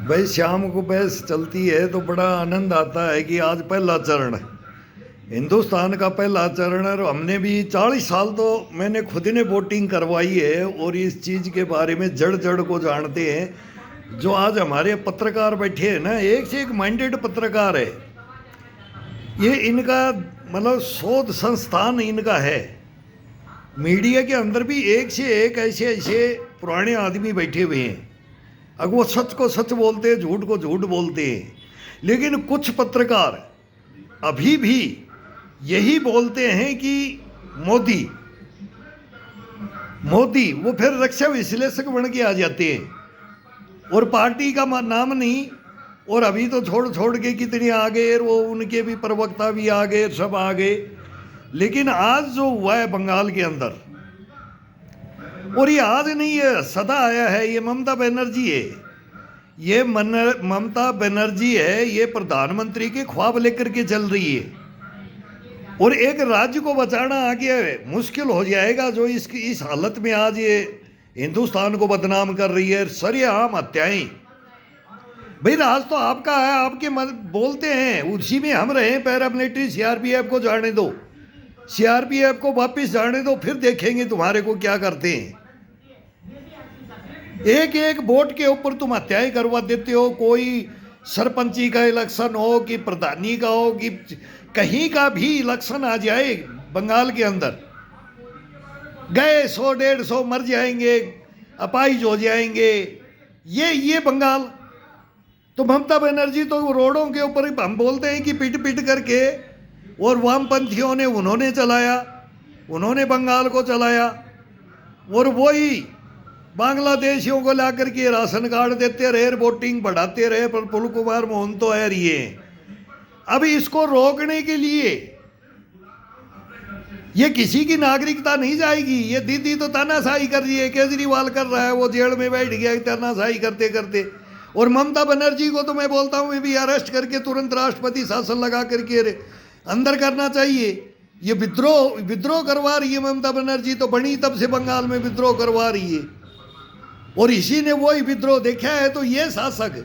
भाई शाम को बहस चलती है तो बड़ा आनंद आता है कि आज पहला चरण हिंदुस्तान का पहला चरण है। और हमने भी 40 साल तो मैंने खुद ने वोटिंग करवाई है और इस चीज़ के बारे में जड़ जड़ को जानते हैं। जो आज हमारे पत्रकार बैठे हैं ना, एक से एक माइंडेड पत्रकार है। ये इनका मतलब शोध संस्थान इनका है। मीडिया के अंदर भी एक से एक ऐसे ऐसे पुराने आदमी बैठे हुए हैं। अगर वो सच को सच बोलते हैं, झूठ को झूठ बोलते हैं। लेकिन कुछ पत्रकार अभी भी यही बोलते हैं कि मोदी मोदी, वो फिर रक्षा विश्लेषक बन के आ जाते हैं और पार्टी का नाम नहीं। और अभी तो छोड़ छोड़ के कितने आ गए, वो उनके भी प्रवक्ता भी आ गए, सब आ गए। लेकिन आज जो हुआ है बंगाल के अंदर, और ये आज नहीं है, सदा आया है। ये ममता बनर्जी है, ये ममता बनर्जी है। ये प्रधानमंत्री के ख्वाब लेकर के चल रही है और एक राज्य को बचाना आगे मुश्किल हो जाएगा। जो इस हालत में आज ये हिंदुस्तान को बदनाम कर रही है, सरेआम हत्याएं। भाई राज तो आपका है, आपके बोलते हैं, उसी में हम रहे। पैरामिलिट्री सीआरपीएफ को जाने दो, सीआरपीएफ को वापस जाने दो, फिर देखेंगे तुम्हारे को क्या करते हैं। एक एक वोट के ऊपर तुम हत्याएं करवा देते हो। कोई सरपंची का इलेक्शन हो कि प्रधानी का हो कि कहीं का भी इलेक्शन आ जाए बंगाल के अंदर, गए 100-150 मर जाएंगे, अपाहिज हो जाएंगे। ये बंगाल तो ममता बनर्जी तो रोडों के ऊपर हम बोलते हैं कि पिट पिट करके, और वामपंथियों ने उन्होंने चलाया, उन्होंने बंगाल को चलाया। और वही बांग्लादेशियों को ला करके राशन कार्ड देते रहे, वोटिंग बढ़ाते रहे। प्रफुल्ल कुमार मोहन तो है रही है। अब इसको रोकने के लिए ये किसी की नागरिकता नहीं जाएगी। ये दीदी तो तानाशाही कर रही है, केजरीवाल कर रहा है, वो जेल में बैठ गया तानाशाही करते करते। और ममता बनर्जी को तो मैं बोलता हूँ ये भी अरेस्ट करके तुरंत राष्ट्रपति शासन लगा करके अंदर करना चाहिए। ये विद्रोह करवा रही है ममता बनर्जी, तो बनी तब से बंगाल में विद्रोह करवा रही है और इसी ने वही विद्रोह देखा है। तो ये शासक,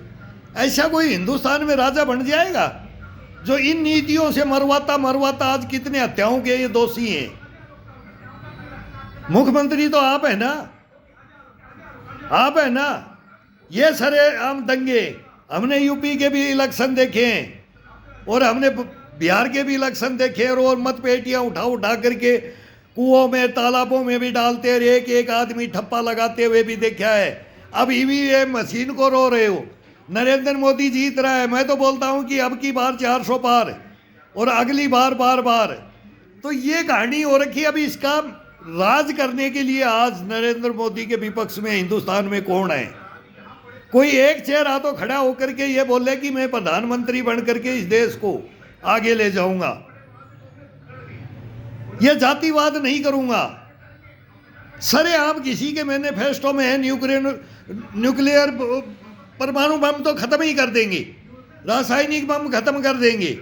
ऐसा कोई हिंदुस्तान में राजा बन जाएगा जो इन नीतियों से मरवाता आज कितने हत्याओं के ये दोषी हैं। मुख्यमंत्री तो आप है ना, आप है ना। ये सरेआम दंगे हमने यूपी के भी इलेक्शन देखे हैं और हमने बिहार के भी इलेक्शन देखे हैं। और मतपेटियां उठा करके कुओं में तालाबों में भी डालते रहे, एक आदमी ठप्पा लगाते हुए भी देखा है। अब ईवीएम मशीन को रो रहे हो। नरेंद्र मोदी जीत रहा है। मैं तो बोलता हूं कि अब की बार 400 पार और अगली बार बार। तो ये कहानी हो रखी है। अभी इसका राज करने के लिए आज नरेंद्र मोदी के विपक्ष में हिंदुस्तान में कौन है? कोई एक चेहरा तो खड़ा होकर के ये बोले कि मैं प्रधानमंत्री बन करके इस देश को आगे ले जाऊंगा, ये जातिवाद नहीं करूंगा। सरेआम किसी के मैनिफेस्टो में है न्यूक्लियर परमाणु बम तो खत्म ही कर देंगे, रासायनिक बम खत्म कर देंगे।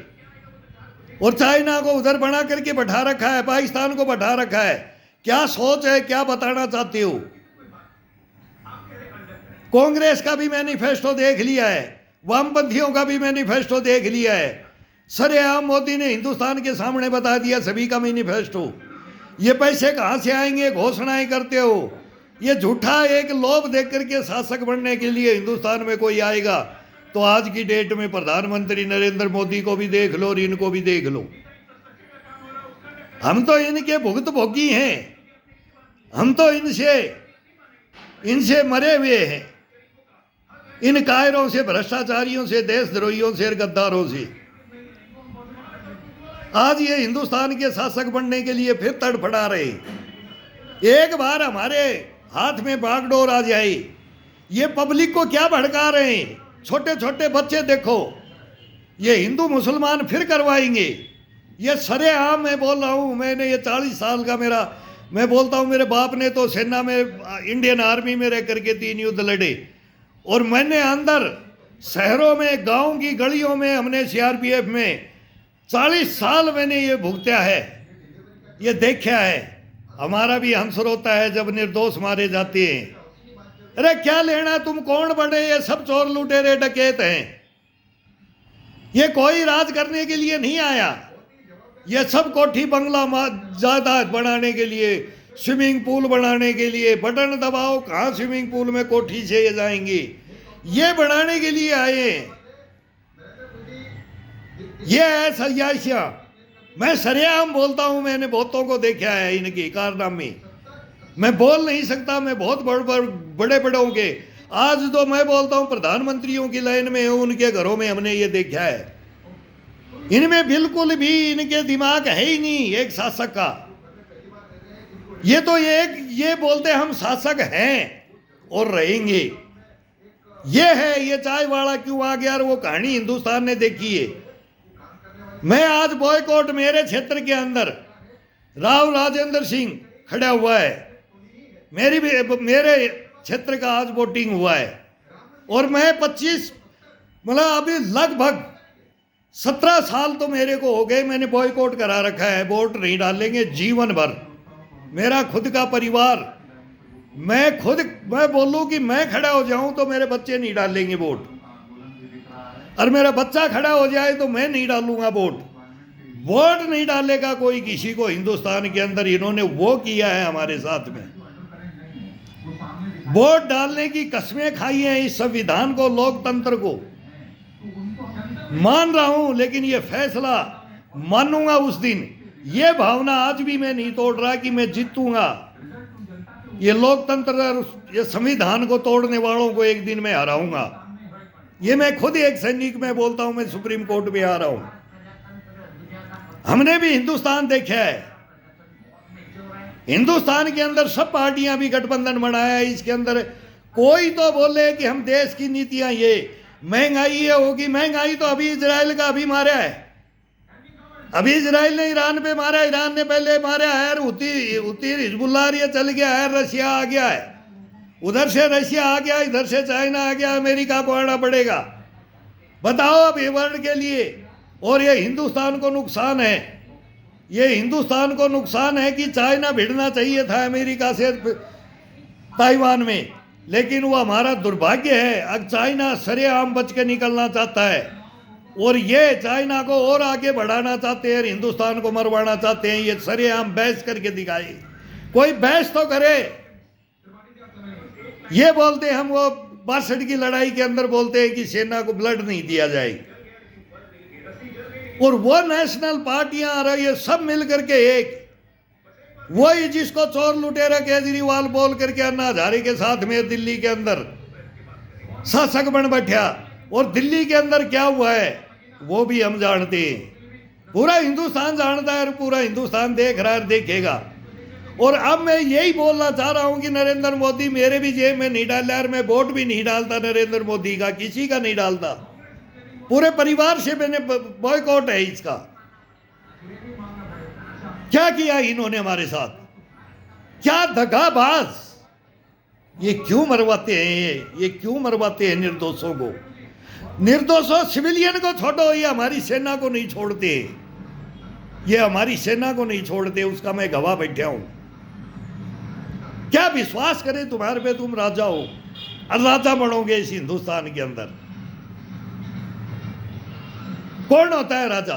और चाइना को उधर बना करके बैठा रखा है, पाकिस्तान को बैठा रखा है। क्या सोच है, क्या बताना चाहते हो? कांग्रेस का भी मैनिफेस्टो देख लिया है, वामपंथियों का भी मैनिफेस्टो देख लिया है। सरेआम मोदी ने हिंदुस्तान के सामने बता दिया सभी का मैनिफेस्टो। ये पैसे कहाँ से आएंगे, घोषणाएं करते हो। ये झूठा एक लोभ देख करके शासक बनने के लिए हिंदुस्तान में कोई आएगा तो आज की डेट में प्रधानमंत्री नरेंद्र मोदी को भी देख लो और इनको भी देख लो। हम तो इनके भुगत भोगी हैं, हम तो इनसे मरे हुए हैं, इन कायरों से, भ्रष्टाचारियों से, देशद्रोहियों से, गद्दारों से। आज ये हिंदुस्तान के शासक बनने के लिए फिर तड़फड़ा रहे। एक बार हमारे हाथ में बागडोर आ जाए। ये पब्लिक को क्या भड़का रहे हैं? छोटे छोटे बच्चे देखो, ये हिंदू मुसलमान फिर करवाएंगे। ये सरेआम मैं बोल रहा हूँ। मैंने ये 40 साल का मैं बोलता हूँ, मेरे बाप ने तो सेना में, इंडियन आर्मी में रह करके 3 युद्ध लड़े। और मैंने अंदर शहरों में, गांव की गलियों में, हमने सीआरपीएफ में 40 साल मैंने ये भुगता है, ये देखा है। हमारा भी हंस रोता है जब निर्दोष मारे जाते हैं। अरे क्या लेना, तुम कौन बने, ये सब चोर लुटेरे डकैत हैं। ये कोई राज करने के लिए नहीं आया, ये सब कोठी बंगला जायदाद बनाने के लिए, स्विमिंग पूल बनाने के लिए। बटन दबाओ, कहाँ स्विमिंग पूल में कोठी से ये जाएंगे, ये बनाने के लिए आए। ये है सयासियां। मैं सरेआम बोलता हूं, मैंने बहुतों को देखा है इनके कारनामे। मैं बोल नहीं सकता, मैं बहुत बड़े बड़ों के, आज तो मैं बोलता हूं प्रधानमंत्रियों की लाइन में हूं, उनके घरों में हमने ये देखा है। इनमें बिल्कुल भी इनके दिमाग है ही नहीं एक शासक का। ये तो ये बोलते हम शासक हैं और रहेंगे। ये है, ये चाय वाला क्यों आ गया, और वो कहानी हिंदुस्तान ने देखी है। मैं आज बॉयकॉट, मेरे क्षेत्र के अंदर राव राजेंद्र सिंह खड़ा हुआ है, मेरे क्षेत्र का आज वोटिंग हुआ है, और मैं 25 मतलब अभी लगभग 17 साल तो मेरे को हो गए, मैंने बॉयकॉट करा रखा है। वोट नहीं डालेंगे जीवन भर। मेरा खुद का परिवार, मैं बोलूं कि मैं खड़ा हो जाऊं तो मेरे बच्चे नहीं डालेंगे वोट, और मेरा बच्चा खड़ा हो जाए तो मैं नहीं डालूंगा वोट। वोट नहीं डालेगा कोई किसी को हिंदुस्तान के अंदर। इन्होंने वो किया है हमारे साथ में, वोट डालने की कस्में खाई हैं इस संविधान को, लोकतंत्र को। मान रहा हूं, लेकिन ये फैसला मानूंगा उस दिन। ये भावना आज भी मैं नहीं तोड़ रहा कि मैं जीतूंगा। ये लोकतंत्र, ये संविधान को तोड़ने वालों को एक दिन मैं हराऊंगा। ये मैं खुद एक सैनिक में बोलता हूं, मैं सुप्रीम कोर्ट में आ रहा हूं। हमने भी हिंदुस्तान देखा है, हिंदुस्तान के अंदर सब पार्टियां भी गठबंधन बनाया है। इसके अंदर कोई तो बोले कि हम देश की नीतियां, ये महंगाई ये होगी, महंगाई तो अभी इजराइल का अभी मारा है, अभी इजराइल ने ईरान पे मारा, ईरान ने पहले मारा है, हुती हिजबुल्लाह ये चल गया है, रशिया आ गया है, उधर से रशिया आ गया, इधर से चाइना आ गया, अमेरिका को आना पड़ेगा। बताओ अब ये वर्ल्ड के लिए, और ये हिंदुस्तान को नुकसान है। ये हिंदुस्तान को नुकसान है कि चाइना भिड़ना चाहिए था अमेरिका से ताइवान में, लेकिन वो हमारा दुर्भाग्य है। अब चाइना सरेआम बच के निकलना चाहता है, और ये चाइना को और आगे बढ़ाना चाहते हैं, हिंदुस्तान को मरवाना चाहते हैं। ये सरेआम बहस करके दिखाए, कोई बहस तो करे। ये बोलते हम वो 62 की लड़ाई के अंदर बोलते हैं कि सेना को ब्लड नहीं दिया जाए, और वो नेशनल पार्टियां आ रही है सब मिल करके एक, वही जिसको चोर लुटेरा केजरीवाल बोल करके अन्ना हजारे के साथ में दिल्ली के अंदर शासक बन बैठा। और दिल्ली के अंदर क्या हुआ है वो भी हम जानते हैं, पूरा हिंदुस्तान जानता है, और पूरा हिंदुस्तान देख रहा है, देखेगा। और अब मैं यही बोलना चाह रहा हूं कि नरेंद्र मोदी मेरे भी जेब में नहीं डाला, और मैं वोट भी नहीं डालता नरेंद्र मोदी का, किसी का नहीं डालता, पूरे परिवार से मैंने बॉयकॉट है इसका। क्या किया इन्होंने हमारे साथ, क्या दगाबाज। ये क्यों मरवाते हैं, ये क्यों मरवाते हैं निर्दोषों को। निर्दोषों सिविलियन को छोड़ो, ये हमारी सेना को नहीं छोड़ते, ये हमारी सेना को नहीं छोड़ते, उसका मैं गवाह बैठा हूं। क्या विश्वास करें तुम्हारे पे, तुम राजा हो, राजा बनोगे इस हिंदुस्तान के अंदर। कौन होता है राजा?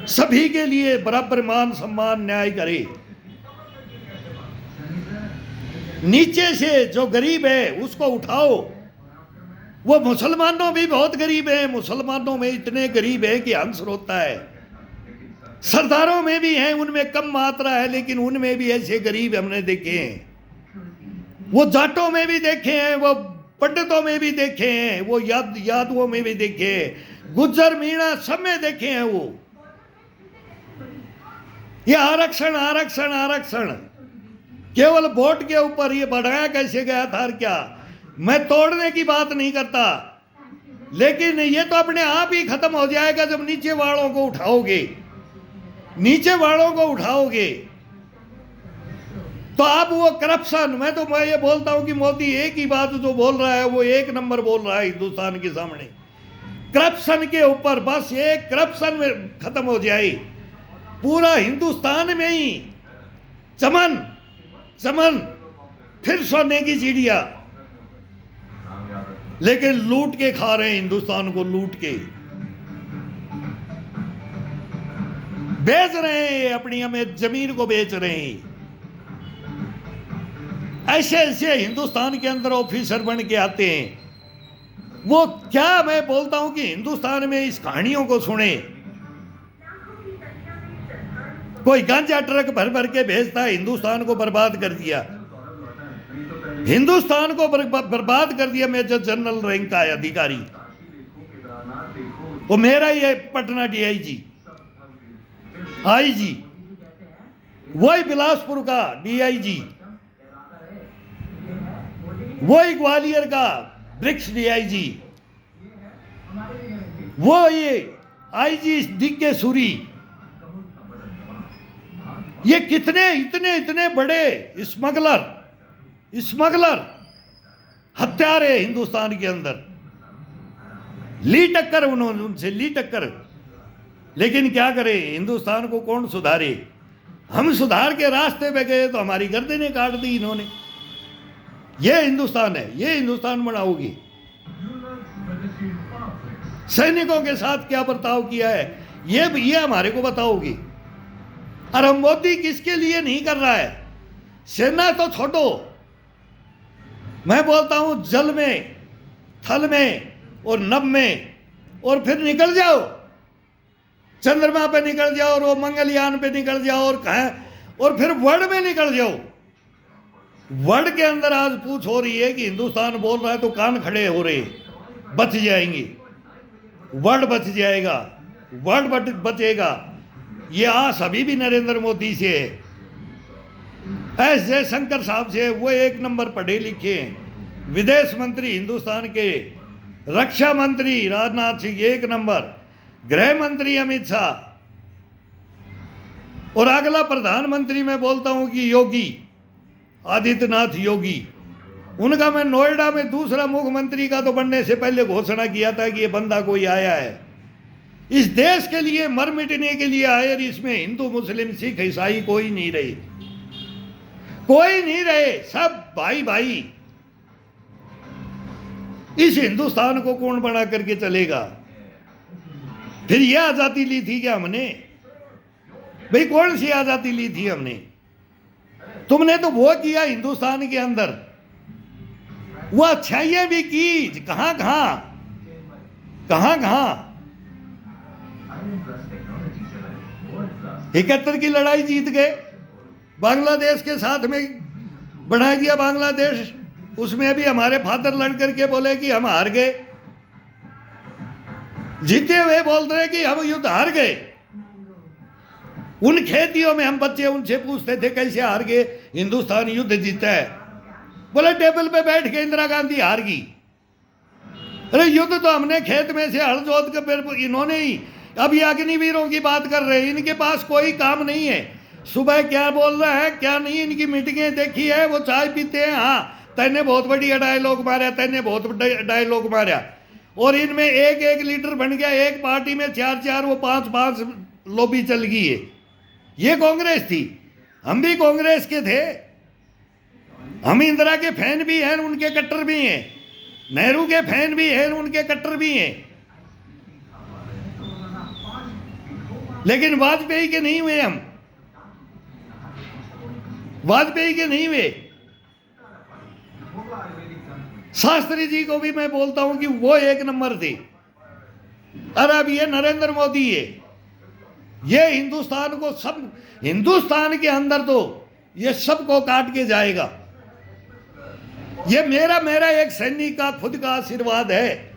सभी के लिए बराबर मान सम्मान न्याय करे। नीचे से जो गरीब है उसको उठाओ। वो मुसलमानों भी बहुत गरीब हैं, मुसलमानों में इतने गरीब हैं कि हंस रोता है। सरदारों में भी हैं, उनमें कम मात्रा है, लेकिन उनमें भी ऐसे गरीब हमने देखे हैं। वो जाटों में भी देखे हैं, वो पंडितों में भी देखे हैं, वो यादवों में भी देखे हैं, गुज्जर मीणा सब में देखे हैं। वो ये आरक्षण आरक्षण आरक्षण केवल वोट के ऊपर ये बढ़ाया कैसे गया था और क्या, मैं तोड़ने की बात नहीं करता, लेकिन ये तो अपने आप ही खत्म हो जाएगा जब नीचे वालों को उठाओगे। नीचे वालों को उठाओगे तो अब वो करप्शन, मैं ये बोलता हूं कि मोदी एक ही बात जो बोल रहा है वो एक नंबर बोल रहा है हिंदुस्तान के सामने। करप्शन के ऊपर बस एक करप्शन में खत्म हो जाए, पूरा हिंदुस्तान में ही चमन चमन फिर सोने की चिड़िया, लेकिन लूट के खा रहे हैं हिंदुस्तान को, लूट के बेच रहे हैं, अपनी हमें जमीन को बेच रहे हैं। ऐसे ऐसे हिंदुस्तान के अंदर ऑफिसर बन के आते हैं। वो क्या मैं बोलता हूं कि हिंदुस्तान में इस कहानियों को सुने। कोई गांजा ट्रक भर भर के भेजता है, हिंदुस्तान को बर्बाद कर दिया, हिंदुस्तान को बर्बाद कर दिया। मेजर जनरल रैंक का अधिकारी, वो मेरा ही है, पटना डीआईजी, आईजी, वही बिलासपुर का डीआईजी, वही ग्वालियर का ब्रिक्स डीआईजी, वो ये आईजी डीके सूरी। ये कितने इतने बड़े स्मगलर हत्यारे हिंदुस्तान के अंदर। ली टक्कर उन्होंने, उनसे ली टक्कर। लेकिन क्या करे, हिंदुस्तान को कौन सुधारे। हम सुधार के रास्ते पे गए तो हमारी गर्दनें काट दी इन्होंने। ये हिंदुस्तान है, ये हिंदुस्तान बनाओगी। सैनिकों के साथ क्या बर्ताव किया है, ये हमारे को बताओगी। और हम मोदी किसके लिए नहीं कर रहा है। सेना तो छोड़ो, मैं बोलता हूं जल में, थल में और नभ में, और फिर निकल जाओ, चंद्रमा पे निकल जाओ, और वो मंगलयान पे निकल जाओ, और कहा, और फिर वर्ल्ड में निकल जाओ। वर्ल्ड के अंदर आज पूछ हो रही है कि हिंदुस्तान बोल रहा है तो कान खड़े हो रहे, बच जाएंगे, वर्ल्ड बच जाएगा, वर्ल्ड बचेगा। ये आस अभी भी नरेंद्र मोदी से है, एस जयशंकर साहब से। वो एक नंबर पढ़े लिखे हैं, विदेश मंत्री हिंदुस्तान के, रक्षा मंत्री राजनाथ सिंह एक नंबर, गृह मंत्री अमित शाह, और अगला प्रधानमंत्री मैं बोलता हूं कि योगी आदित्यनाथ योगी। उनका मैं नोएडा में दूसरा मुख्यमंत्री का तो बनने से पहले घोषणा किया था कि ये बंदा कोई आया है इस देश के लिए, मर मिटने के लिए आए। और इसमें हिंदू मुस्लिम सिख ईसाई कोई नहीं रहे, कोई नहीं रहे, सब भाई भाई। इस हिंदुस्तान को कौन बना करके चलेगा। फिर यह आजादी ली थी क्या हमने भाई? कौन सी आजादी ली थी हमने? तुमने तो वो किया हिंदुस्तान के अंदर, वो अच्छाइयां भी की, कहां कहां 71 की लड़ाई जीत गए, बांग्लादेश के साथ में बढ़ा दिया बांग्लादेश। उसमें भी हमारे फादर लड़ करके बोले कि हम हार गए, जीते हुए बोल रहे कि हम युद्ध हार गए। उन खेतियों में हम बच्चे उनसे पूछते थे कैसे हार गए, हिंदुस्तान युद्ध जीता है। बोले टेबल पे बैठ के इंदिरा गांधी हार गई। अरे युद्ध तो हमने खेत में से हल जोत के, फिर इन्होंने ही। अब ये अग्निवीरों की बात कर रहे हैं, इनके पास कोई काम नहीं है। सुबह क्या बोल रहा है क्या नहीं, इनकी मीटिंगें देखी है, वो चाय पीते हैं। हाँ, तैने बहुत बढ़िया डायलॉग मारा, तैने बहुत डायलॉग मारा। और इनमें एक लीडर बन गया, एक पार्टी में 4 वो 5 लॉबी चल गई है। ये कांग्रेस थी, हम भी कांग्रेस के थे, हम इंदिरा के फैन भी हैं, उनके कट्टर भी हैं, नेहरू के फैन भी हैं, उनके कट्टर भी हैं। लेकिन वाजपेयी के नहीं हुए, हम वाजपेयी के नहीं हुए। शास्त्री जी को भी मैं बोलता हूं कि वो एक नंबर थे। और अब ये नरेंद्र मोदी है, ये हिंदुस्तान को, सब हिंदुस्तान के अंदर तो ये सबको काट के जाएगा। ये मेरा एक सैनिक का खुद का आशीर्वाद है।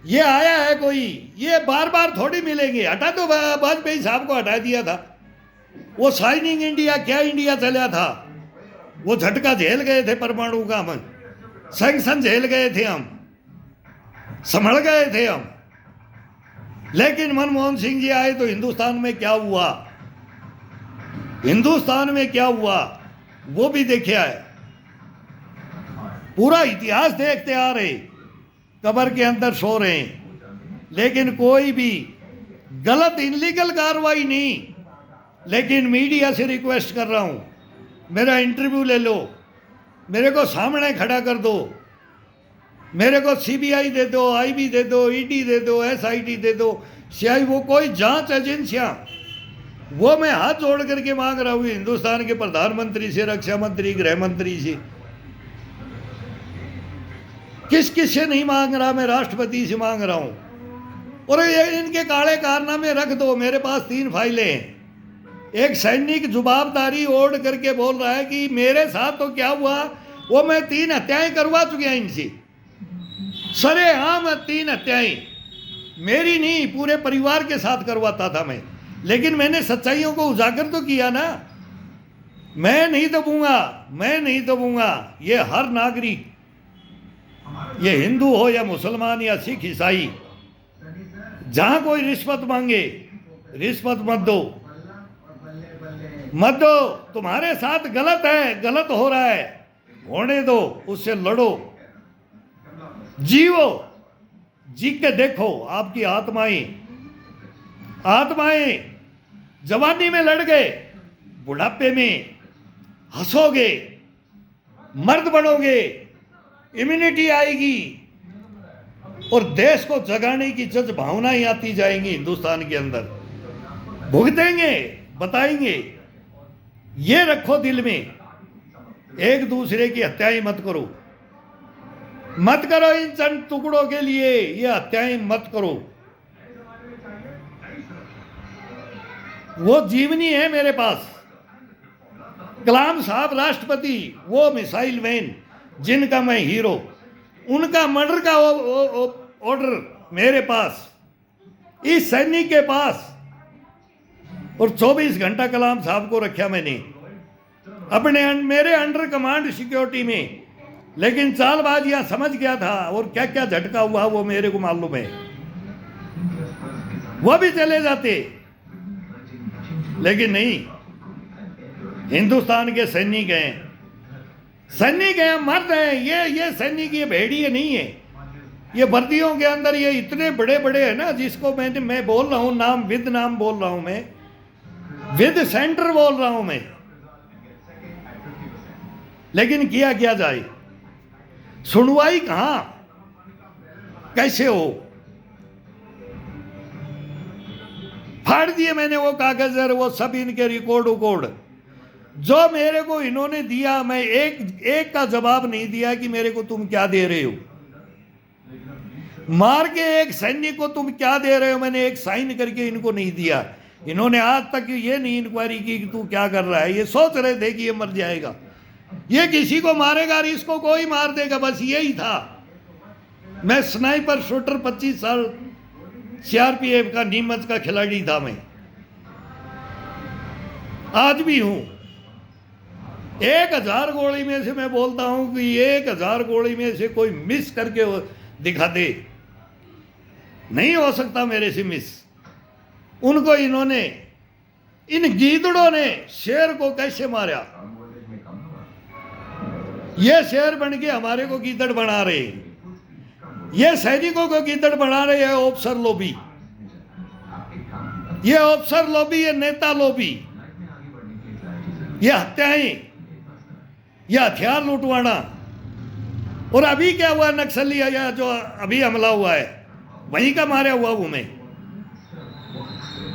ये आया है कोई, ये बार बार थोड़ी मिलेंगे। हटा तो वाजपेयी साहब को हटा दिया था, वो शाइनिंग इंडिया क्या इंडिया चला था, वो झटका झेल गए थे परमाणु का, हम सैंक्शन झेल गए थे, हम संभल गए थे हम। लेकिन मनमोहन सिंह जी आए तो हिंदुस्तान में क्या हुआ, हिंदुस्तान में क्या हुआ वो भी देखा है। पूरा इतिहास देखते आ रहे, कब्र के अंदर सो रहे हैं, लेकिन कोई भी गलत इनलीगल कार्रवाई नहीं। लेकिन मीडिया से रिक्वेस्ट कर रहा हूं, मेरा इंटरव्यू ले लो, मेरे को सामने खड़ा कर दो, मेरे को सीबीआई दे दो, आईबी दे दो, ईडी दे दो, एसआईटी दे दो, सीआई, वो कोई जांच एजेंसियां, वो मैं हाथ जोड़ करके मांग रहा हूँ हिंदुस्तान के प्रधानमंत्री से, रक्षा मंत्री, गृह मंत्री से। किस किस से नहीं मांग रहा, मैं राष्ट्रपति से मांग रहा हूं। और ये इनके काले कारनामे रख दो। मेरे पास 3 फाइलें हैं। एक सैनिक जवाबदारी ओढ़ करके बोल रहा है कि मेरे साथ तो क्या हुआ, वो मैं 3 हत्याएं करवा चुके हैं इनसे, सरेआम 3 हत्याएं, मेरी नहीं पूरे परिवार के साथ करवाता था मैं, लेकिन मैंने सच्चाइयों को उजागर तो किया ना। मैं नहीं दबूंगा, मैं नहीं दबूंगा। ये हर नागरिक, ये हिंदू हो या मुसलमान या सिख ईसाई, जहां कोई रिश्वत मांगे, रिश्वत मत दो, मत दो। तुम्हारे साथ गलत है, गलत हो रहा है, होने दो, उससे लड़ो, जीवो, जी के देखो। आपकी आत्माएं जवानी में लड़ गए, बुढ़ापे में हंसोगे, मर्द बनोगे, इम्यूनिटी आएगी, और देश को जगाने की जज भावनाएं आती जाएंगी हिंदुस्तान के अंदर। भुगतेंगे, बताएंगे। ये रखो दिल में, एक दूसरे की हत्याएं मत करो, मत करो। इन चंद टुकड़ों के लिए ये हत्याएं मत करो। वो जीवनी है मेरे पास, कलाम साहब राष्ट्रपति, वो मिसाइल मैन जिनका मैं हीरो, उनका मर्डर का ऑर्डर मेरे पास, इस सैनिक के पास। और 24 घंटा कलाम साहब को रखा मैंने अपने मेरे अंडर कमांड सिक्योरिटी में, लेकिन चालबाजियां समझ गया था, और क्या क्या झटका हुआ वो मेरे को मालूम है। वो भी चले जाते, लेकिन नहीं, हिंदुस्तान के सैनिक हैं, सैनिक हैं, मर्द हैं। ये सैनिक, ये भेड़िए नहीं है। ये वर्दियों के अंदर ये इतने बड़े बड़े हैं ना, जिसको मैं बोल रहा हूं, नाम बोल रहा हूं, मैं विद सेंटर बोल रहा हूं मैं। लेकिन किया क्या जाए, सुनवाई कहां, कैसे हो। फाड़ दिए मैंने वो कागज और वो सब इनके रिकॉर्ड जो मेरे को इन्होंने दिया। मैं एक का जवाब नहीं दिया कि मेरे को तुम क्या दे रहे हो। मार के एक सैनिक को तुम क्या दे रहे हो, मैंने एक साइन करके इनको नहीं दिया। इन्होंने आज तक ये नहीं इंक्वायरी की कि तू क्या कर रहा है। ये सोच रहे थे कि ये मर जाएगा, ये किसी को मारेगा और इसको कोई मार देगा, बस यही था। मैं स्नाइपर शूटर 25 साल सीआरपीएफ का नीमच का खिलाड़ी था मैं, आज भी हूं। 1000 गोली में से मैं बोलता हूं कि 1000 गोली में से कोई मिस करके दिखा दे, नहीं हो सकता मेरे से मिस। उनको इन्होंने, इन गीदड़ों ने शेर को कैसे मारा, ये शेर बन के हमारे को गीदड़ बना रहे हैं। ये सैनिकों को गीदड़ बना रहे हैं ऑफिसर लॉबी, ये ऑफिसर लॉबी, ये नेता लॉबी, ये हत्याएं, ये हथियार लुटवाना। और अभी क्या हुआ, नक्सली या जो अभी हमला हुआ है वहीं का मारा हुआ हूं मैं।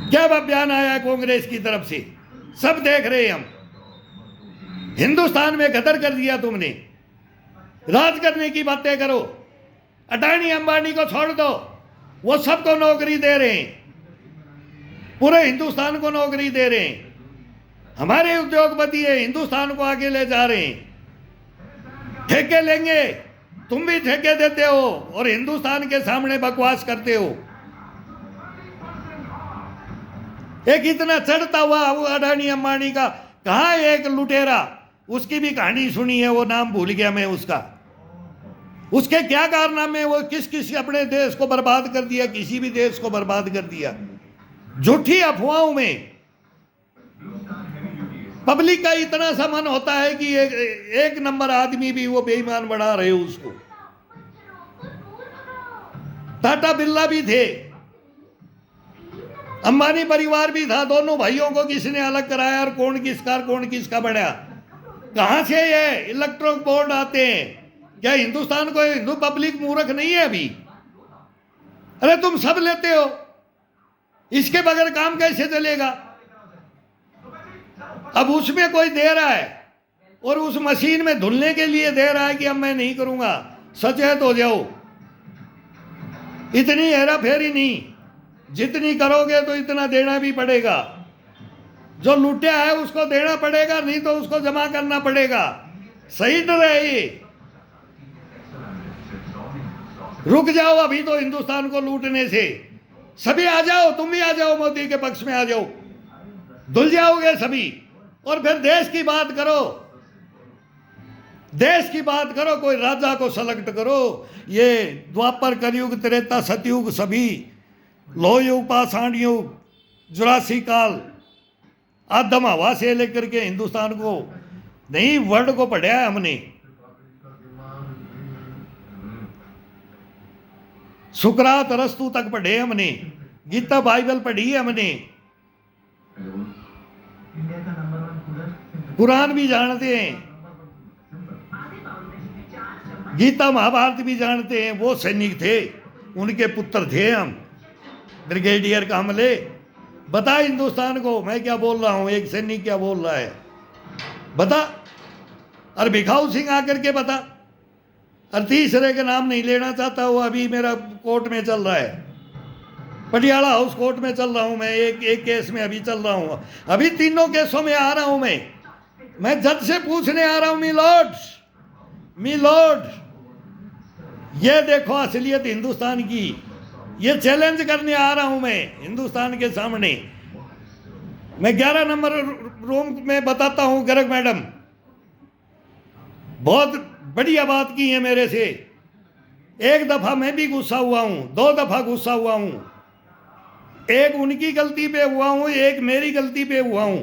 क्या बयान आया है कांग्रेस की तरफ से, सब देख रहे हैं हम। हिंदुस्तान में गदर कर दिया तुमने, राज करने की बातें करो। अडानी अंबानी को छोड़ दो, वो सबको नौकरी दे रहे हैं, पूरे हिंदुस्तान को नौकरी दे रहे हैं। हमारे उद्योगपति है, हिंदुस्तान को आगे ले जा रहे हैं। ठेके लेंगे, तुम भी ठेके देते हो और हिंदुस्तान के सामने बकवास करते हो। एक इतना चढ़ता हुआ वो अडानी अंबानी का, कहां एक लुटेरा, उसकी भी कहानी सुनी है, वो नाम भूल गया मैं उसका। उसके क्या कारनामे, वो किस किस अपने देश को बर्बाद कर दिया, किसी भी देश को बर्बाद कर दिया झूठी अफवाहों में। पब्लिक का इतना सा मन होता है कि एक नंबर आदमी भी वो बेईमान बना रहे हो उसको। टाटा बिरला भी थे, अंबानी परिवार भी था, दोनों भाइयों को किसने अलग कराया और कौन किसका बना। कहां से ये इलेक्ट्रो बोर्ड आते हैं? क्या हिंदुस्तान को हिंदू पब्लिक मूर्ख नहीं है अभी? अरे तुम सब लेते हो, इसके बगैर काम कैसे चलेगा? अब उसमें कोई दे रहा है और उस मशीन में धुलने के लिए दे रहा है कि अब मैं नहीं करूंगा, सचेत हो जाओ। इतनी हेरा फेरी नहीं, जितनी करोगे तो इतना देना भी पड़ेगा। जो लूटा है उसको देना पड़ेगा, नहीं तो उसको जमा करना पड़ेगा। सही डर है ये। रुक जाओ अभी तो हिंदुस्तान को लूटने से। सभी आ जाओ, तुम भी आ जाओ, मोदी के पक्ष में आ जाओ, धुल जाओगे सभी। और फिर देश की बात करो, देश की बात करो, कोई राजा को सेलेक्ट करो। ये द्वापर, कलयुग, त्रेता, सतयुग, सभी लोह युग, पाषाण युग, जुरासी काल, आदम हवा से लेकर के हिंदुस्तान को नहीं, वर्ल्ड को पढ़ा है हमने। सुकरात, अरस्तु तक पढ़े हमने, गीता बाइबल पढ़ी है हमने, कुरान भी जानते हैं, गीता महाभारत भी जानते हैं। वो सैनिक थे, उनके पुत्र थे हम, ब्रिगेडियर कामले। बता हिंदुस्तान को मैं क्या बोल रहा हूं, एक सैनिक क्या बोल रहा है बता। और भिखाऊ सिंह आकर के बता। और तीसरे का नाम नहीं लेना चाहता, वो अभी मेरा कोर्ट में चल रहा है, पटियाला हाउस कोर्ट में चल रहा हूं मैं। एक केस में अभी चल रहा हूं, अभी तीनों केसों में आ रहा हूं मैं जज से पूछने आ रहा हूं, मी लॉर्ड ये देखो असलियत हिंदुस्तान की। ये चैलेंज करने आ रहा हूं मैं हिंदुस्तान के सामने। मैं 11 नंबर रूम में बताता हूं, गर्ग मैडम बहुत बढ़िया बात की है मेरे से। एक दफा मैं भी गुस्सा हुआ हूं, 2 दफा गुस्सा हुआ हूं। एक उनकी गलती पे हुआ हूं, एक मेरी गलती पे हुआ हूं।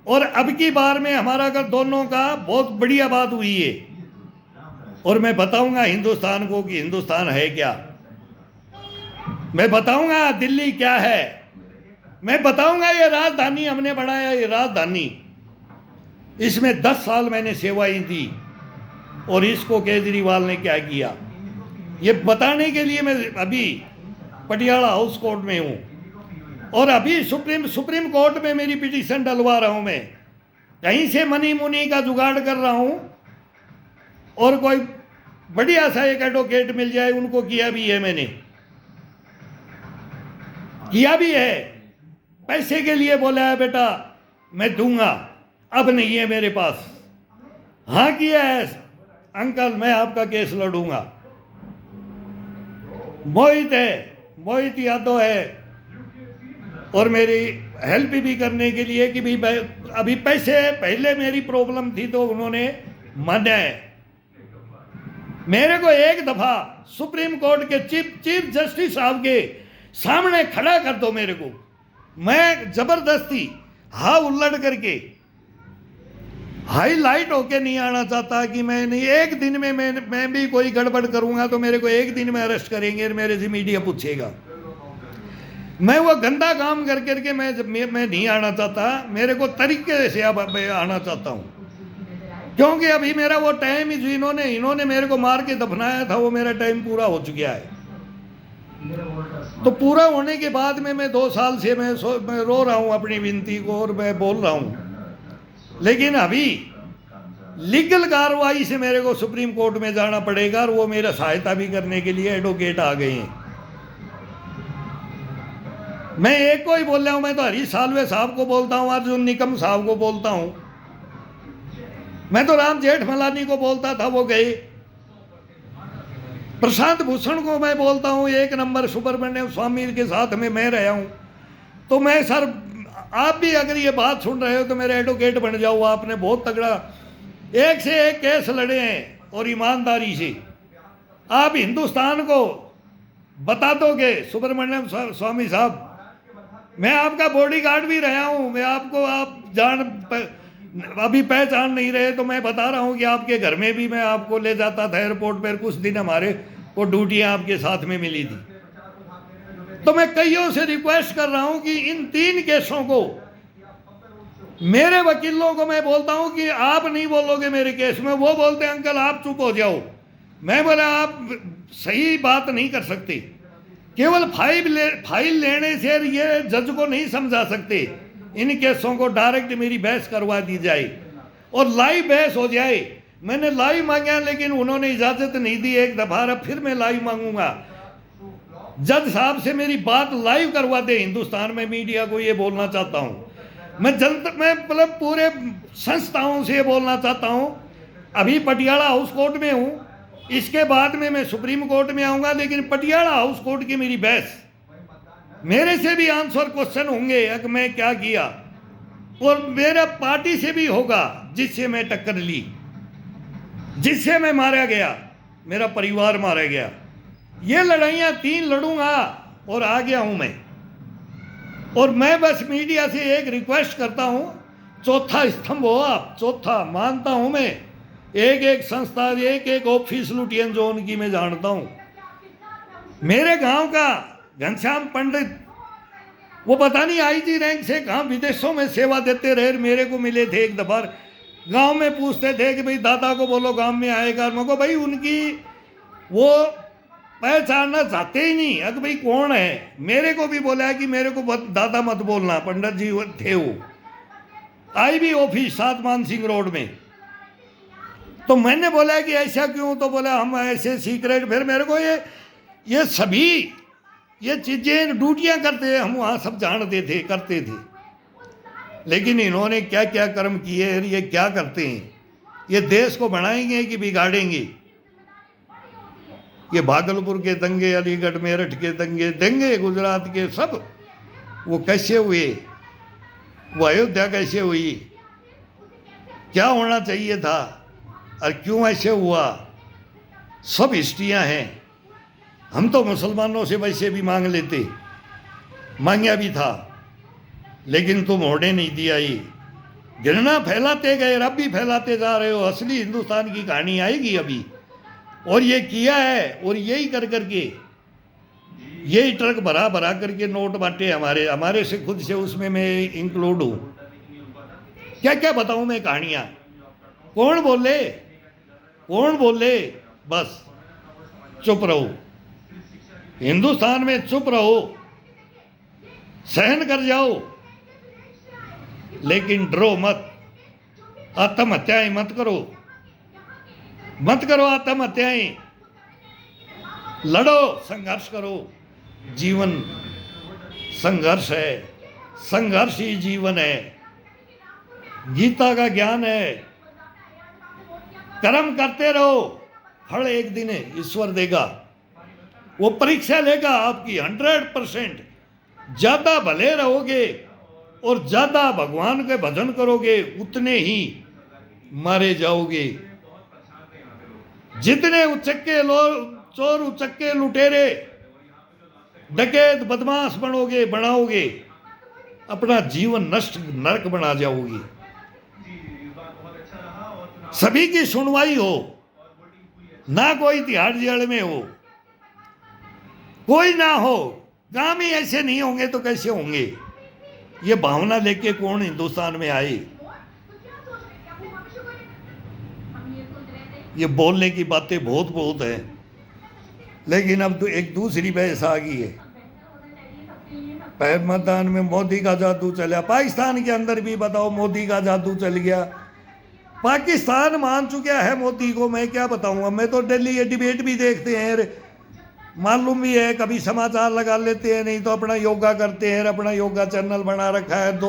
और अब की बार में हमारा अगर दोनों का बहुत बढ़िया बात हुई है। और मैं बताऊंगा हिंदुस्तान को कि हिंदुस्तान है क्या। मैं बताऊंगा दिल्ली क्या है। मैं बताऊंगा ये राजधानी हमने बनाया, ये राजधानी, इसमें 10 साल मैंने सेवाएं दी और इसको केजरीवाल ने क्या किया, ये बताने के लिए मैं अभी पटियाला हाउस कोर्ट में हूं। और अभी सुप्रीम कोर्ट में मेरी पिटीशन डलवा रहा हूं मैं। कहीं से मनी मुनी का जुगाड़ कर रहा हूं और कोई बढ़िया सा एक एडवोकेट मिल जाए, उनको किया भी है, मैंने किया भी है। पैसे के लिए बोला है बेटा मैं दूंगा, अब नहीं है मेरे पास। हाँ किया है अंकल, मैं आपका केस लड़ूंगा। मोहित यादव है और मेरी हेल्प भी करने के लिए कि भाई अभी पैसे, पहले मेरी प्रॉब्लम थी तो उन्होंने माना है। मेरे को एक दफा सुप्रीम कोर्ट के चीफ जस्टिस साहब के सामने खड़ा कर दो मेरे को, मैं जबरदस्ती हाँ उल्लड़ करके हाईलाइट होके नहीं आना चाहता कि मैं नहीं। एक दिन में मैं भी कोई गड़बड़ करूंगा तो मेरे को एक दिन में अरेस्ट करेंगे और मेरे से मीडिया पूछेगा। मैं वो गंदा काम कर करके मैं नहीं आना चाहता। मेरे को तरीके से अब आना चाहता हूं, क्योंकि अभी मेरा वो टाइम इन्होंने मेरे को मार के दफनाया था, वो मेरा टाइम पूरा हो चुका है। तो पूरा होने के बाद में मैं 2 साल से मैं रो रहा हूं अपनी विनती को और मैं बोल रहा हूं। लेकिन अभी लीगल कार्रवाई से मेरे को सुप्रीम कोर्ट में जाना पड़ेगा और वो मेरा सहायता भी करने के लिए एडवोकेट आ गए हैं। मैं एक को ही बोल रहा हूं, मैं तो हरीश साल्वे साहब को बोलता हूं, अर्जुन निकम साहब को बोलता हूं, मैं तो राम जेठमलानी को बोलता था, वो गए। प्रशांत भूषण को मैं बोलता हूं, 1 नंबर सुब्रमण्यम स्वामी के साथ में मैं रहा हूं। तो मैं सर, आप भी अगर ये बात सुन रहे हो तो मेरे एडवोकेट बन जाओ। आपने बहुत तगड़ा एक से एक केस लड़े हैं और ईमानदारी से आप हिंदुस्तान को बता दोगे। सुब्रमण्यम स्वामी साहब, मैं आपका बॉडीगार्ड भी रहा हूं। मैं आपको, आप अभी पहचान नहीं रहे तो मैं बता रहा हूं कि आपके घर में भी मैं आपको ले जाता था एयरपोर्ट पर। कुछ दिन हमारे को ड्यूटियां आपके साथ में मिली थी। तो मैं कईयों से रिक्वेस्ट कर रहा हूं कि इन 3 केसों को मेरे वकीलों को मैं बोलता हूं कि आप नहीं बोलोगे मेरे केस में, वो बोलते हैं अंकल आप चुप हो जाओ। मैं बोला आप सही बात नहीं कर सकते, केवल फाइल लेने से ये जज को नहीं समझा सकते। इन केसों को डायरेक्ट मेरी बहस करवा दी जाए और लाइव बहस हो जाए। मैंने लाइव मांगा लेकिन उन्होंने इजाजत नहीं दी एक दफा, अब फिर मैं लाइव मांगूंगा। जज साहब से मेरी बात लाइव करवा दे। हिंदुस्तान में मीडिया को ये बोलना चाहता हूँ मैं, मैं मतलब पूरे संस्थाओं से ये बोलना चाहता हूँ। अभी पटियाला हाउस कोर्ट में हूँ, इसके बाद में मैं सुप्रीम कोर्ट में आऊँगा, लेकिन पटियाला हाउस कोर्ट की मेरी बहस, मेरे से भी आंसर क्वेश्चन होंगे कि मैं क्या किया, और मेरा पार्टी से भी होगा जिससे मैं टक्कर ली, जिससे मैं मारा गया, मेरा परिवार मारा गया। ये लड़ाइयाँ 3 लड़ूंगा और आ गया हूँ मैं। और मैं बस मीडिया से एक रिक्वेस्ट करता हूँ, चौथा स्तंभ हो आप, चौथा मानता हूँ मैं। एक एक संस्था, एक एक ऑफिस लुटियन जो उनकी मैं जानता हूँ। मेरे गांव का घनश्याम पंडित, वो पता नहीं आईजी रैंक से कहाँ विदेशों में सेवा देते रहे, मेरे को मिले थे एक दफा। गांव में पूछते थे कि भाई दादा को बोलो गांव में आएगा। मैं को भाई उनकी वो पहचानना चाहते ही नहीं, अगर भाई कौन है। मेरे को भी बोला कि मेरे को दादा मत बोलना, पंडित जी थे वो। आईबी ऑफिस 7 मान सिंह रोड में। तो मैंने बोला कि ऐसा क्यों, तो बोला हम ऐसे सीक्रेट। फिर मेरे को ये सभी ये चीजें ड्यूटियां करते हैं, हम वहाँ सब जानते थे, करते थे। लेकिन इन्होंने क्या क्या कर्म किए, ये क्या करते हैं, ये देश को बढ़ाएंगे कि बिगाड़ेंगे। ये भागलपुर के दंगे, अलीगढ़ मेरठ के दंगे गुजरात के सब, वो कैसे हुए, वो अयोध्या कैसे हुई, क्या होना चाहिए था और क्यों ऐसे हुआ, सब हिस्ट्रियाँ हैं। हम तो मुसलमानों से वैसे भी मांग लेते, मांगा भी था, लेकिन तुम होने नहीं दिया। ये घृणा फैलाते गए, अब भी फैलाते जा रहे हो। असली हिंदुस्तान की कहानी आएगी अभी। और ये किया है, और यही कर करके यही ट्रक भरा भरा करके नोट बांटे हमारे से, खुद से, उसमें मैं इंक्लूड हूँ। क्या क्या बताऊँ मैं कहानियाँ, कौन बोले, बस चुप रहो। हिंदुस्तान में चुप रहो, सहन कर जाओ, लेकिन डरो मत, आत्महत्याएं मत करो आत्महत्याएं, लड़ो, संघर्ष करो। जीवन संघर्ष है, संघर्ष ही जीवन है। गीता का ज्ञान है, कर्म करते रहो, फल एक दिन ईश्वर देगा, वो परीक्षा लेगा आपकी 100%। ज्यादा भले रहोगे और ज्यादा भगवान के भजन करोगे, उतने ही मारे जाओगे। जितने उचक्के चोर, उचक्के, लुटेरे, डकैत, बदमाश बनाओगे, अपना जीवन नष्ट, नरक बना जाओगे। सभी की सुनवाई हो, ना कोई तिहाड़ जेल में हो, कोई ना हो। काम ही ऐसे नहीं होंगे तो कैसे होंगे। ये भावना लेके कौन हिंदुस्तान में आए। ये बोलने की बातें बहुत है, लेकिन अब तो एक दूसरी बहस आ गई है। मैदान में मोदी का जादू चला, पाकिस्तान के अंदर भी बताओ मोदी का जादू चल गया। पाकिस्तान मान चुका है मोदी को, मैं क्या बताऊंगा। मैं तो दिल्ली ये डिबेट भी देखते हैं, मालूम भी है, कभी समाचार लगा लेते हैं, नहीं तो अपना योगा करते हैं, अपना योगा चैनल बना रखा है।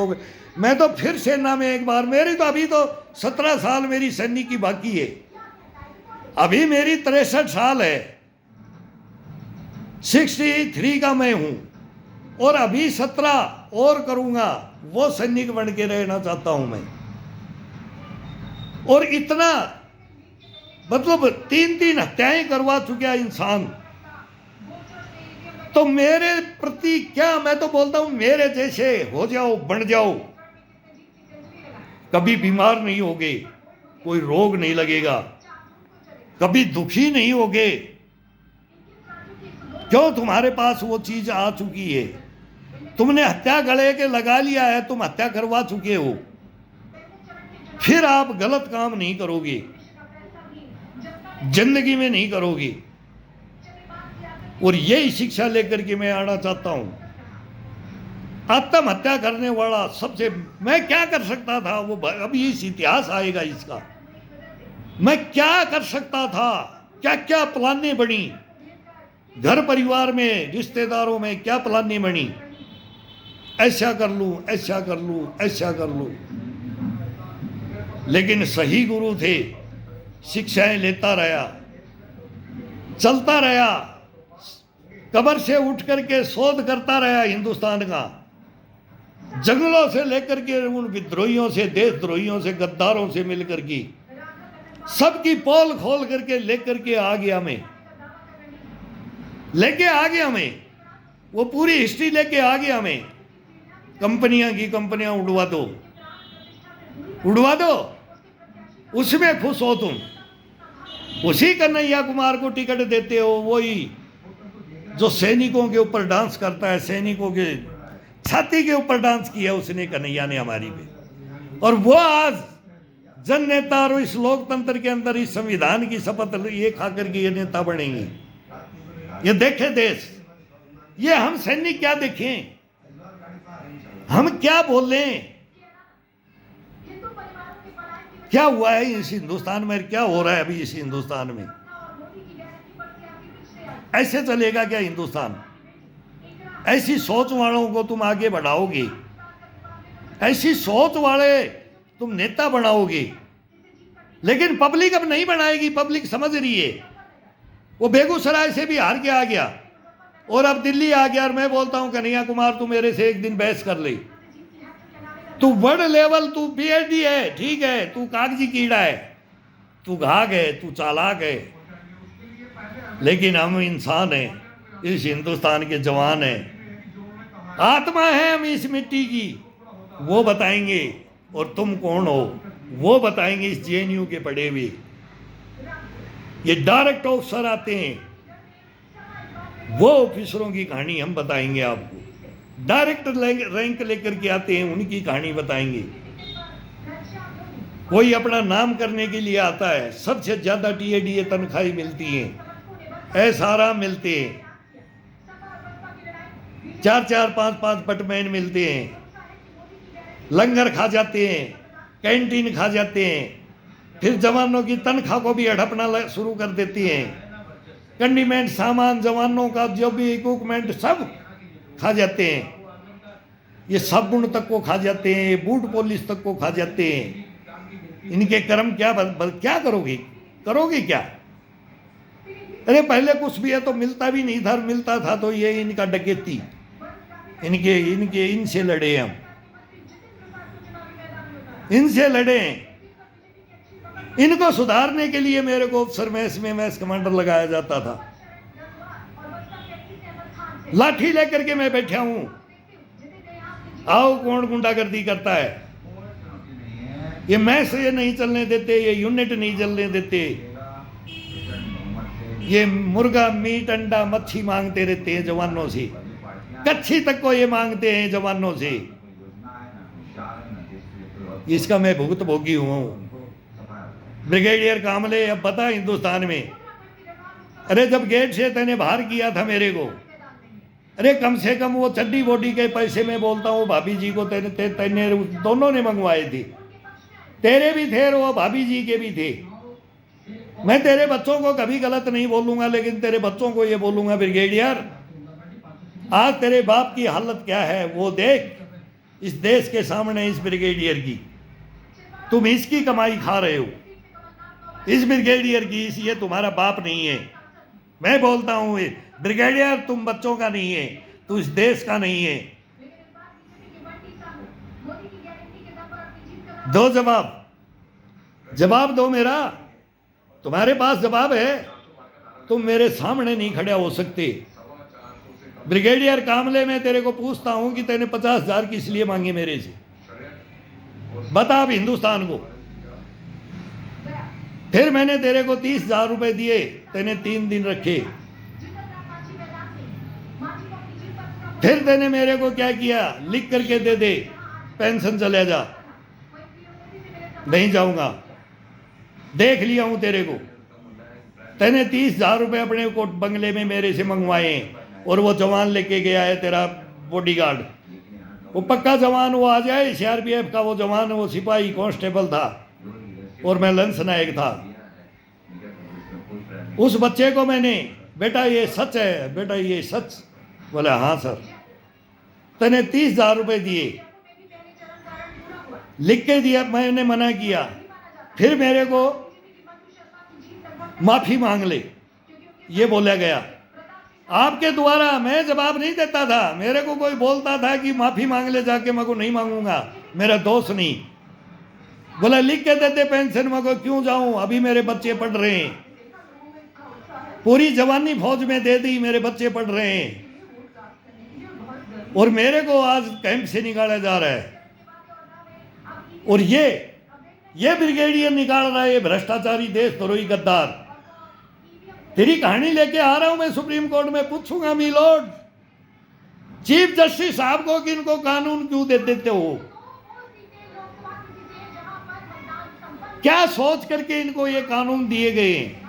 मैं तो फिर सेना में एक बार, मेरी तो अभी तो 17 साल मेरी सैनिक की बाकी है, अभी मेरी 63 साल है, 63 का मैं हूं, और अभी 17 और करूंगा। वो सैनिक बन के रहना चाहता हूं मैं। और इतना मतलब 3 हत्याएं करवा चुका इंसान, तो मेरे प्रति क्या, मैं तो बोलता हूं मेरे जैसे हो जाओ, बन जाओ, कभी बीमार नहीं होगे, कोई रोग नहीं लगेगा, कभी दुखी नहीं होगे। क्यों, तुम्हारे पास वो चीज आ चुकी है। तुमने हत्या गले के लगा लिया है, तुम हत्या करवा चुके हो। फिर आप गलत काम नहीं करोगे, जिंदगी में नहीं करोगे। और यही शिक्षा लेकर के मैं आना चाहता हूं। आत्महत्या करने वाला सबसे, मैं क्या कर सकता था, वो अभी इस इतिहास आएगा इसका, मैं क्या कर सकता था, क्या क्या प्लानें बनी, घर परिवार में रिश्तेदारों में क्या प्लानें बनी, ऐसा कर लूं, ऐसा कर लूं, ऐसा कर लूं। लेकिन सही गुरु थे, शिक्षाएं लेता रहा, चलता रहा, कब्र से उठ करके शोध करता रहा हिंदुस्तान का, जंगलों से लेकर के उन विद्रोहियों से, देशद्रोहियों से, गद्दारों से मिलकर की सबकी पोल खोल करके लेकर के आ गया, मैं लेके आ गया, मैं वो पूरी हिस्ट्री लेके आ गया। मैं कंपनियां की कंपनियां उड़वा दो, उड़वा दो, उसमें खुश हो तुम। उसी कन्हैया कुमार को टिकट देते हो, वही जो सैनिकों के ऊपर डांस करता है, सैनिकों के छाती के ऊपर डांस किया उसने, कन्हैया ने हमारी पे। और वो आज जन नेता और इस लोकतंत्र के अंदर इस संविधान की शपथ ये खाकर के ये नेता बनेंगे। ये देखे देश, ये हम सैनिक क्या देखें, हम क्या बोलें, क्या हुआ है इस हिंदुस्तान में, क्या हो रहा है अभी इस हिंदुस्तान में। ऐसे चलेगा क्या हिंदुस्तान? ऐसी सोच वालों को तुम आगे बढ़ाओगे, ऐसी सोच वाले तुम नेता बनाओगे, लेकिन पब्लिक अब नहीं बनाएगी। पब्लिक समझ रही है, वो बेगूसराय से भी हार के आ गया और अब दिल्ली आ गया। और मैं बोलता हूं कन्हैया कुमार, तू मेरे से एक दिन बहस कर ले, तू वर्ड लेवल, तू पीएचडी है, ठीक है, तू कागजी कीड़ा है, तू घाघ है, तू चालाक है, लेकिन हम इंसान हैं, इस हिंदुस्तान के जवान हैं, आत्मा है हम इस मिट्टी की, वो बताएंगे। और तुम कौन हो वो बताएंगे इस जेएनयू के पढ़े हुए। ये डायरेक्ट ऑफिसर आते हैं, वो ऑफिसरों की कहानी हम बताएंगे आपको। डायरेक्ट रैंक लेकर के आते हैं, उनकी कहानी बताएंगे। कोई अपना नाम करने के लिए आता है, सबसे ज्यादा टीएडीए तनख्वाही मिलती है, एसआरएम मिलते हैं, 4-4, 5-5 बटमैन मिलते हैं, लंगर खा जाते हैं, कैंटीन खा जाते हैं, फिर जवानों की तनख्वाह को भी हड़पना शुरू कर देती हैं, कंडीमेंट सामान, जवानों का जो भी इक्विपमेंट सब खा जाते हैं, ये साबुन तक को खा जाते हैं, ये बूट पॉलिश तक को खा जाते हैं। इनके कर्म क्या क्या करोगे, करोगे क्या? अरे पहले कुछ भी है तो मिलता भी नहीं था, मिलता था तो ये इनका डकैती, इनसे लड़े हम, इनसे लड़े। इनको सुधारने के लिए मेरे को अफसर मैस में मैस कमांडर लगाया जाता था, लाठी लेकर के मैं बैठा हूं, आओ कौन गुंडागर्दी करता है। ये मैस ये नहीं चलने देते, ये यूनिट नहीं चलने देते, ये मुर्गा मीट अंडा मच्छी मांगते रहते हैं जवानों से, कच्छी तक को ये मांगते हैं जवानों से। इसका मैं भुगत भोगी हूं। ब्रिगेडियर कामले, अब बता हिंदुस्तान में, अरे जब गेट से तेने बाहर किया था मेरे को, अरे कम से कम वो चड्डी बॉडी के पैसे में बोलता हूँ भाभी जी को तेने दोनों ने मंगवाए थे, तेरे भी थे और वो भाभी जी के भी थे। मैं तेरे बच्चों को कभी गलत नहीं बोलूंगा, लेकिन तेरे बच्चों को ये बोलूंगा, ब्रिगेडियर आज तेरे बाप की हालत क्या है वो देख, इस देश के सामने इस ब्रिगेडियर की, तुम इसकी कमाई खा रहे हो, इस ब्रिगेडियर की, ये तुम्हारा बाप नहीं है। मैं बोलता हूं ब्रिगेडियर तुम बच्चों का नहीं है, तू इस देश का नहीं है। दो जवाब दो मेरा, तुम्हारे पास जवाब है, तुम मेरे सामने नहीं खड़े हो सकते। ब्रिगेडियर कामले, मैं तेरे को पूछता हूं कि तेने 50,000 किस लिए मांगे मेरे से, बता अब हिंदुस्तान को। फिर मैंने तेरे को 30,000 रुपए दिए, तेने 3 दिन रखे। फिर तेने मेरे को क्या किया, लिख करके दे दे, पेंशन चले जा। नहीं जाऊंगा, देख लिया हूं तेरे को। तैने 30,000 रुपये अपने कोट बंगले में मेरे से मंगवाए और वो जवान लेके गया है तेरा बॉडीगार्ड। वो पक्का जवान, वो आ जाए, सीआरपीएफ का वो जवान, वो सिपाही कांस्टेबल था और मैं लंस नायक था। उस बच्चे को मैंने, बेटा ये सच है, बेटा ये सच? बोला हाँ सर। तैने 30,000 रुपये दिए, लिख के दिया, मैंने मना किया, फिर मेरे को माफी मांग ले, ये बोला गया आपके द्वारा। मैं जवाब नहीं देता था, मेरे को कोई बोलता था कि माफी मांग ले जाके, मैं को नहीं मांगूंगा, मेरा दोस्त नहीं। बोला लिख के देते पेंशन, मैं को क्यों जाऊं, अभी मेरे बच्चे पढ़ रहे हैं, पूरी जवानी फौज में दे दी, मेरे बच्चे पढ़ रहे हैं और मेरे को आज कैंप से निकाला जा रहा है। और ये ब्रिगेडियर निकाल रहा है, ये भ्रष्टाचारी, देशद्रोही, गद्दार। तेरी कहानी लेके आ रहा हूं मैं सुप्रीम कोर्ट में, पूछूंगा मी लॉर्ड चीफ जस्टिस साहब को कि इनको कानून क्यों दे देते हो, क्या सोच करके इनको ये कानून दिए गए हैं।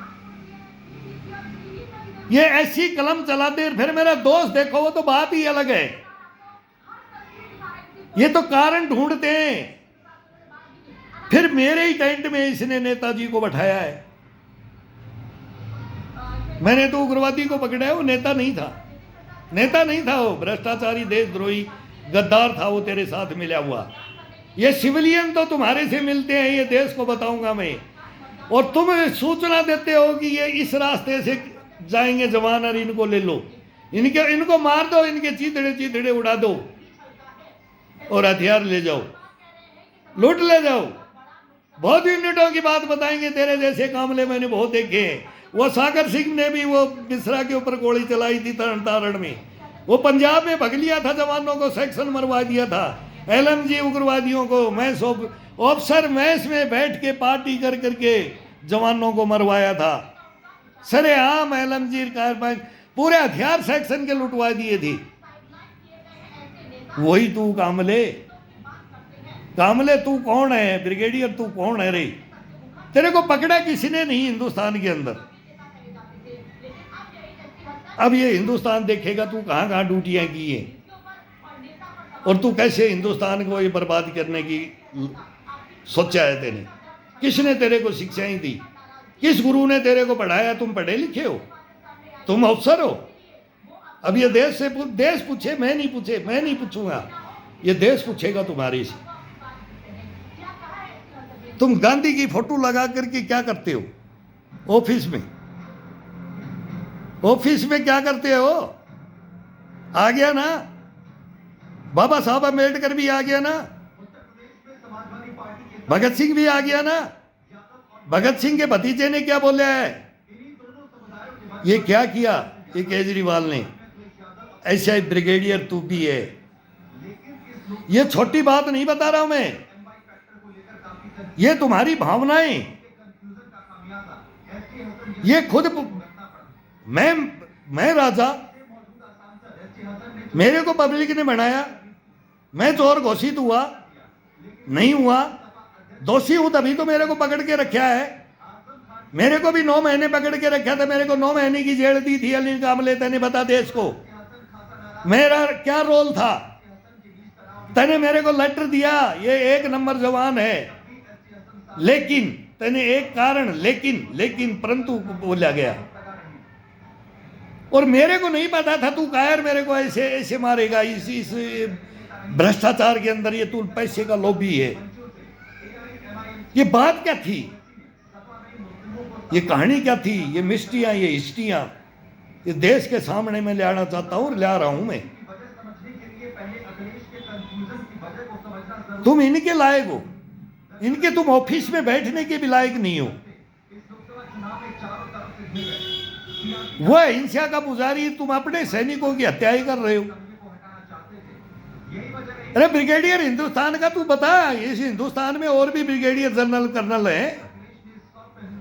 ये ऐसी कलम चलाते, फिर मेरा दोस्त देखो, वो तो बात ही अलग है, ये तो कारण ढूंढते हैं। फिर मेरे ही टेंट में इसने नेताजी को बैठाया है। मैंने तो उग्रवादी को पकड़ा है, वो नेता नहीं था, नेता नहीं था, वो भ्रष्टाचारी, देशद्रोही, गद्दार था, वो तेरे साथ मिला हुआ। ये सिविलियन तो तुम्हारे से मिलते हैं, ये देश को बताऊंगा मैं। और तुम सूचना देते हो कि ये इस रास्ते से जाएंगे जवान और इनको ले लो, इनको मार दो, इनके चीथड़े चीथड़े उड़ा दो और हथियार ले जाओ, लूट ले जाओ। बहुत यूनिटों की बात बताएंगे, तेरे जैसे कामले मैंने बहुत देखे हैं। वो सागर सिंह ने भी वो मिश्रा के ऊपर गोली चलाई थी तरन तारण में, वो पंजाब में भग लिया था, जवानों को सेक्शन मरवा दिया था, एलएमजी उग्रवादियों को। मैस ऑफिसर मैस में बैठ के पार्टी कर करके जवानों को मरवाया था, सरेआम एलएमजी कार्बाइन, पूरे हथियार सेक्शन के लुटवा दिए थे। वही तू कामले, कामले तू कौन है, ब्रिगेडियर तू कौन है रे? तेरे को पकड़ा किसी ने नहीं हिंदुस्तान के अंदर। अब ये हिंदुस्तान देखेगा तू कहां कहां ड्यूटियां की है और तू कैसे हिंदुस्तान को ये बर्बाद करने की सोचा है तेने। किसने तेरे को शिक्षाएं दी, किस गुरु ने तेरे को पढ़ाया? तुम पढ़े लिखे हो, तुम अफसर हो। अब ये देश से देश पूछे, मैं नहीं पूछूंगा, ये देश पूछेगा तुम्हारे से। तुम गांधी की फोटो लगा करके क्या करते हो ऑफिस में? ऑफिस में क्या करते हो? आ गया ना, बाबा साहब अम्बेडकर भी आ गया ना, भगत सिंह भी आ गया ना। भगत सिंह के भतीजे ने क्या बोला है? ये क्या किया ये केजरीवाल ने? ऐसा ही ब्रिगेडियर तू भी है। ये छोटी बात नहीं बता रहा हूं मैं, ये तुम्हारी भावनाएं, ये खुद मैं राजा, मेरे को पब्लिक ने बनाया, मैं चोर घोषित हुआ नहीं हुआ, दोषी हूं तभी तो मेरे को पकड़ के रखा है। मेरे को भी 9 महीने पकड़ के रखा था, मेरे को 9 महीने की जेल दी थी अनिल कामले। तैने बता देश को मेरा क्या रोल था? तैने मेरे को लेटर दिया, ये 1 नंबर जवान है, लेकिन तैने एक कारण लेकिन परंतु बोला गया और मेरे को नहीं पता था तू कायर मेरे को ऐसे मारेगा इस भ्रष्टाचार के अंदर। ये तू पैसे का लोभी है। ये बात क्या थी, ये कहानी क्या थी, ये मिस्टियां, ये हिस्ट्रियां, ये देश के सामने मैं ले आना चाहता हूं, ला रहा हूं मैं। तुम इनके लायक हो, इनके तुम ऑफिस में बैठने के भी लायक नहीं हो। वह हिंसा का पुजारी, तुम अपने सैनिकों की हत्या ही कर रहे हो। अरे ब्रिगेडियर हिंदुस्तान का तू बता, इस हिंदुस्तान में और भी ब्रिगेडियर जनरल कर्नल है,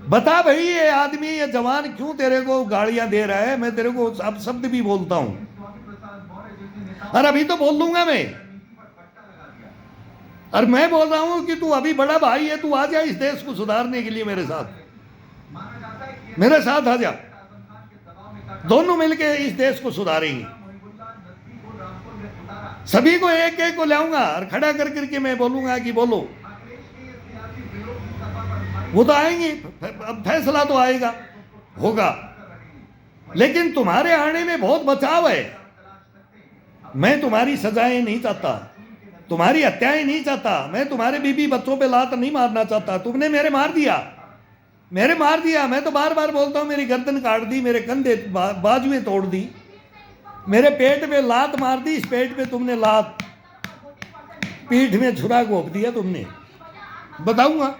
बता भाई ये आदमी, ये जवान क्यों तेरे को गालियां दे रहा है? मैं तेरे को अब शब्द भी बोलता हूं और अभी तो बोल दूंगा मैं। और मैं बोल रहा हूं कि तू अभी बड़ा भाई है, तू आ जा इस देश को सुधारने के लिए मेरे साथ आ जा, दोनों मिलके इस देश को सुधारेंगे। सभी को एक एक को लाऊंगा और खड़ा कर करके मैं बोलूंगा कि बोलो, वो तो आएंगे, अब फैसला तो आएगा, होगा, लेकिन तुम्हारे आने में बहुत बचाव है। मैं तुम्हारी सजाएं नहीं चाहता, तुम्हारी हत्याएं नहीं चाहता, मैं तुम्हारे बीबी बच्चों पे लात नहीं मारना चाहता। तुमने मेरे मार दिया। मैं तो बार बार बोलता हूं, मेरी गर्दन काट दी, मेरे कंधे बाजुएं तोड़ दी, मेरे पेट पे लात मार दी, इस पेट पे तुमने लात, पीठ में छुरा घोंप दिया तुमने। बताऊंगा